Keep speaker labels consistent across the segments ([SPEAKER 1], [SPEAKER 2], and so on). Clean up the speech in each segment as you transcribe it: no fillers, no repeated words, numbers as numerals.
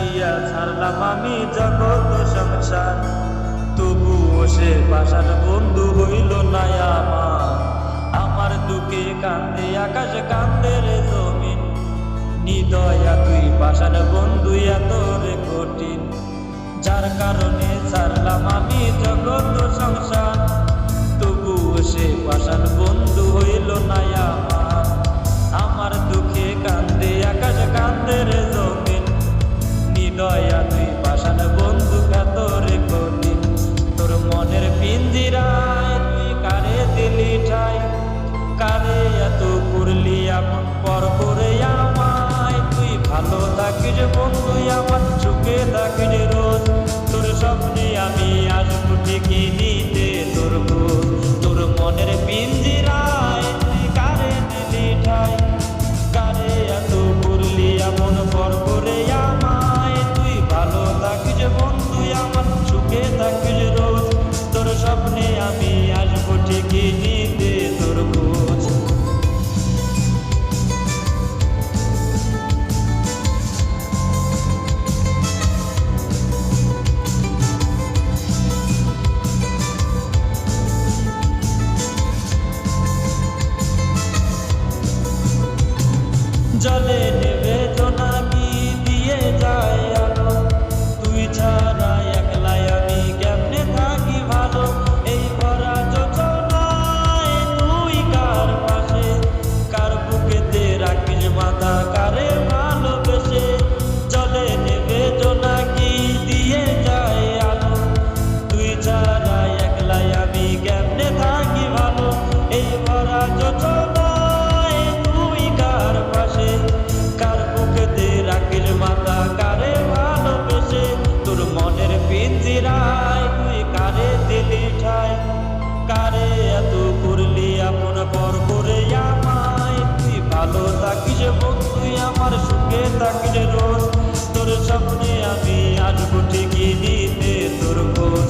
[SPEAKER 1] দিয়া ছাড়লাম আমি জগৎ সংসার, তবুও সে পাশার বন্ধু হইল না আমার। আমার দুঃখে কান্দে আকাশ কান্দে রে জমিন, নিদয়া তুই পাশার বন্ধু এত রে কঠিন। যার কারণে ছাড়লাম আমি জগৎ সংসার, তবুও সে পাশার বন্ধু হইল না আমার। আমার দুঃখে কান্দে আকাশ কান্দে রে জমিন, নিদয়া তুই পাশার বন্ধু এত রে কঠিন। তোর মনের পিঞ্জিরায় তুই কারে দিলি ঠাই, কারে এত করলি এমন পর করে আমায়। তুই ভালো থাকিস বন্ধু আমার, সুখে থাকিস রোজ, তোর স্বপ্নে আমি আসবো ঠিকই নিতে তোর খোঁজ। তোর মনের পিঞ্জিরায় তুই কারে দিলি ঠাই, কারে এত করলি এমন পর করে আমায়। তুই ভালো থাকিস বন্ধু আমার, সুখে থাকিস রোজ, তোর স্বপ্নে আমি আসবো ঠিকই নিতে তোর খোঁজ। জলে নেবে জোনাকি দিয়ে যায় আলো, তুই ছাড়া একলাই আমি কেমনে থাকি ভালো। এই ভরা যোজনায় তুই কার পাশে, কার বুকেতে রাখিস মাথা কারে ভালোবেসে। জলে নেবে জোনাকি দিয়ে যায় আলো, তুই ছাড়া একলাই আমি কেমনে থাকি ভালো। এই ভরা যোজনায় তুই কার পাশে, কার বুকেতে রাখিস মাথা কারে ভালোবেসে। তোর মনের পিঞ্জিরায় তুই কারে দিলি ঠাই, কারে এত করলি এমন পর করে আমায়। তুই ভালো থাকিস বন্ধু আমার, সুখে থাকিস রোজ, তোর স্বপ্নে আমি আসবো ঠিকই নিতে তোর খোঁজ।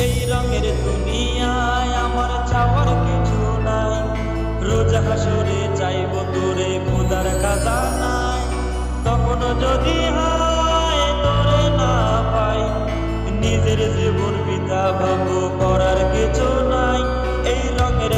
[SPEAKER 1] এই রঙের দুনিয়ায় আমার চাওয়ার কিছু নাই, রোজ হাসরে চাইব তোরে খোদার খাজানায়। তখন যদি হয় তোরে না পাই, নিজের জীবন বিতা ভাবো করার কিছু নাই। এই রঙের